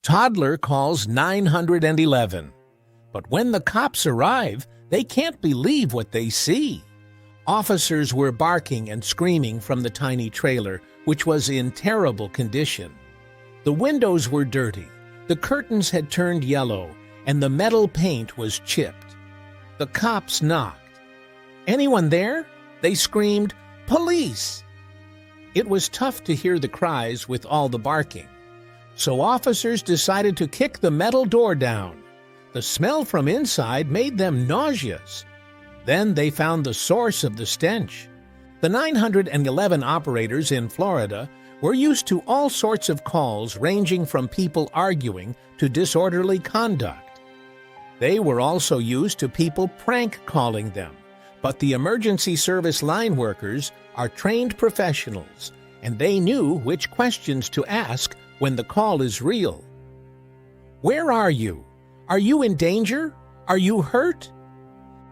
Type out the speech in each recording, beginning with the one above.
Toddler calls 911. But when the cops arrive, they can't believe what they see. Officers were barking and screaming from the tiny trailer, which was in terrible condition. The windows were dirty, the curtains had turned yellow, and the metal paint was chipped. The cops knocked. "Anyone there?" They screamed, "Police!" It was tough to hear the cries with all the barking. So officers decided to kick the metal door down. The smell from inside made them nauseous. Then they found the source of the stench. The 911 operators in Florida were used to all sorts of calls ranging from people arguing to disorderly conduct. They were also used to people prank calling them. But the emergency service line workers are trained professionals, and they knew which questions to ask when the call is real. "Where are you? Are you in danger? Are you hurt?"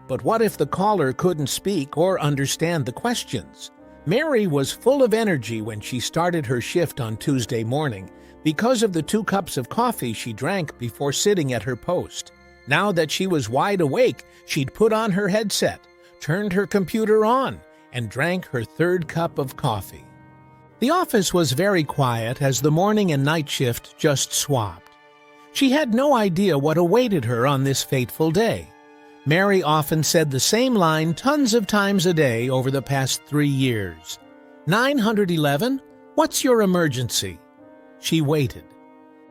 But what if the caller couldn't speak or understand the questions? Mary was full of energy when she started her shift on Tuesday morning because of the 2 cups of coffee she drank before sitting at her post. Now that she was wide awake, she'd put on her headset, turned her computer on, and drank her 3rd cup of coffee. The office was very quiet as the morning and night shift just swapped. She had no idea what awaited her on this fateful day. Mary often said the same line tons of times a day over the past 3 years. 911, what's your emergency? She waited.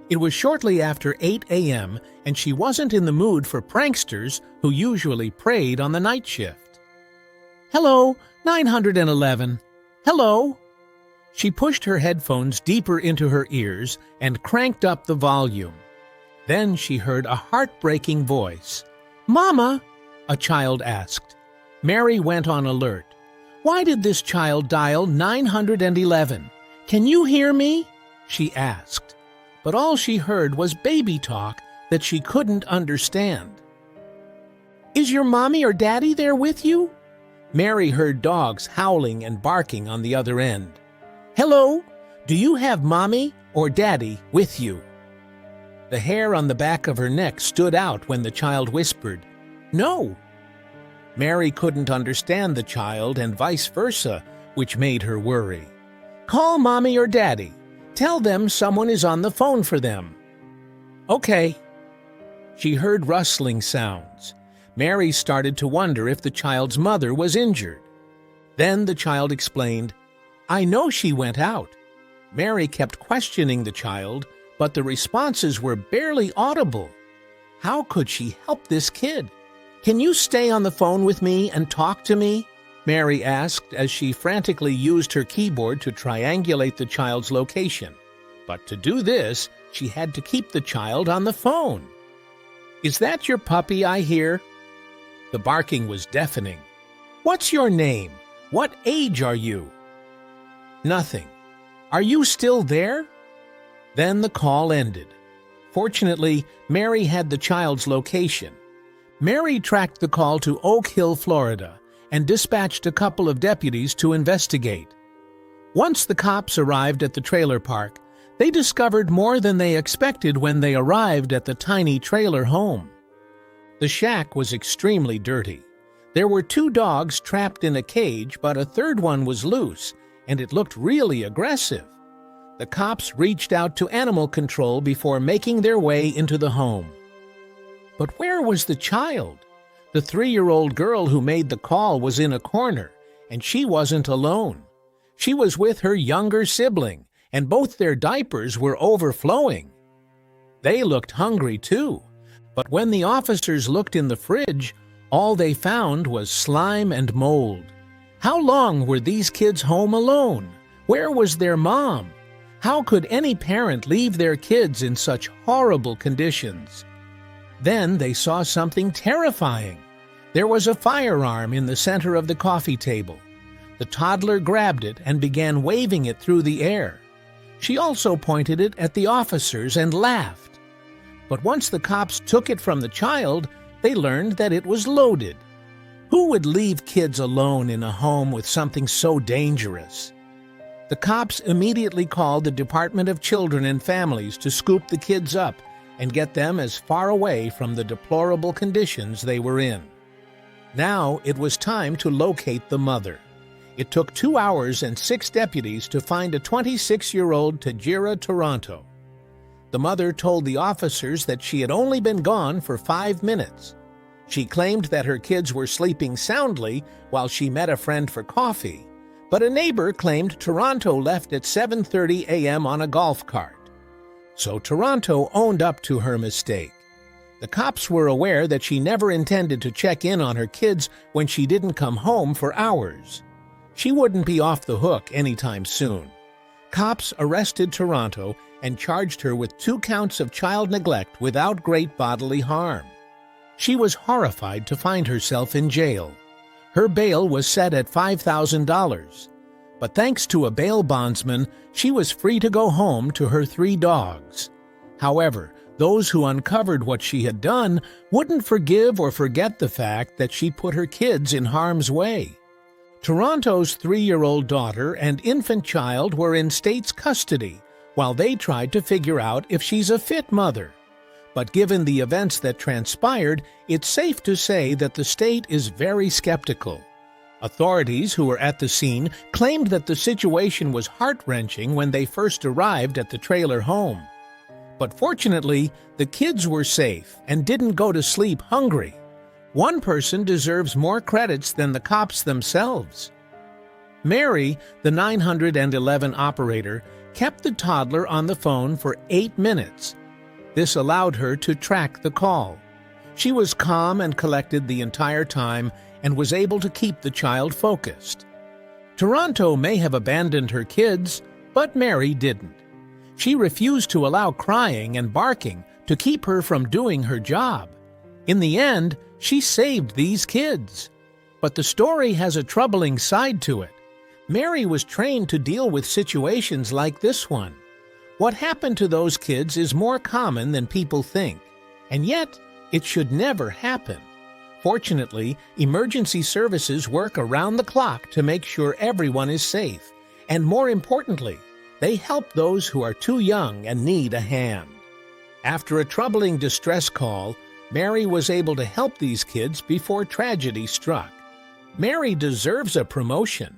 It was shortly after 8 a.m., and she wasn't in the mood for pranksters who usually preyed on the night shift. "Hello, 911. Hello?" She pushed her headphones deeper into her ears and cranked up the volume. Then she heard a heartbreaking voice. "Mama?" a child asked. Mary went on alert. "Why did this child dial 911? Can you hear me?" she asked. But all she heard was baby talk that she couldn't understand. "Is your mommy or daddy there with you?" Mary heard dogs howling and barking on the other end. "Hello? Do you have mommy or daddy with you?" The hair on the back of her neck stood out when the child whispered, "No." Mary couldn't understand the child and vice versa, which made her worry. "Call mommy or daddy. Tell them someone is on the phone for them." "Okay." She heard rustling sounds. Mary started to wonder if the child's mother was injured. Then the child explained, "I know she went out." Mary kept questioning the child, but the responses were barely audible. How could she help this kid? "Can you stay on the phone with me and talk to me?" Mary asked as she frantically used her keyboard to triangulate the child's location. But to do this, she had to keep the child on the phone. "Is that your puppy I hear?" The barking was deafening. "What's your name? What age are you?" Nothing. "Are you still there?" Then the call ended. Fortunately, Mary had the child's location. Mary tracked the call to Oak Hill, Florida, and dispatched a couple of deputies to investigate. Once the cops arrived at the trailer park, they discovered more than they expected when they arrived at the tiny trailer home. The shack was extremely dirty. There were 2 dogs trapped in a cage, but a 3rd one was loose, and it looked really aggressive. The cops reached out to animal control before making their way into the home. But where was the child? The 3-year-old girl who made the call was in a corner, and she wasn't alone. She was with her younger sibling, and both their diapers were overflowing. They looked hungry too, but when the officers looked in the fridge, all they found was slime and mold. How long were these kids home alone? Where was their mom? How could any parent leave their kids in such horrible conditions? Then they saw something terrifying. There was a firearm in the center of the coffee table. The toddler grabbed it and began waving it through the air. She also pointed it at the officers and laughed. But once the cops took it from the child, they learned that it was loaded. Who would leave kids alone in a home with something so dangerous? The cops immediately called the Department of Children and Families to scoop the kids up and get them as far away from the deplorable conditions they were in. Now it was time to locate the mother. It took 2 hours and 6 deputies to find a 26-year-old Tajira Toronto. The mother told the officers that she had only been gone for 5 minutes. She claimed that her kids were sleeping soundly while she met a friend for coffee, but a neighbor claimed Toronto left at 7:30 a.m. on a golf cart. So Toronto owned up to her mistake. The cops were aware that she never intended to check in on her kids when she didn't come home for hours. She wouldn't be off the hook anytime soon. Cops arrested Toronto and charged her with 2 counts of child neglect without great bodily harm. She was horrified to find herself in jail. Her bail was set at $5,000, but thanks to a bail bondsman, she was free to go home to her 3 dogs. However, those who uncovered what she had done wouldn't forgive or forget the fact that she put her kids in harm's way. Toronto's 3-year-old daughter and infant child were in state's custody while they tried to figure out if she's a fit mother. But given the events that transpired, it's safe to say that the state is very skeptical. Authorities who were at the scene claimed that the situation was heart-wrenching when they first arrived at the trailer home. But fortunately, the kids were safe and didn't go to sleep hungry. One person deserves more credits than the cops themselves. Mary, the 911 operator, kept the toddler on the phone for 8 minutes. This allowed her to track the call. She was calm and collected the entire time and was able to keep the child focused. Toronto may have abandoned her kids, but Mary didn't. She refused to allow crying and barking to keep her from doing her job. In the end, she saved these kids. But the story has a troubling side to it. Mary was trained to deal with situations like this one. What happened to those kids is more common than people think, and yet it should never happen. Fortunately, emergency services work around the clock to make sure everyone is safe, and more importantly, they help those who are too young and need a hand. After a troubling distress call, Mary was able to help these kids before tragedy struck. Mary deserves a promotion.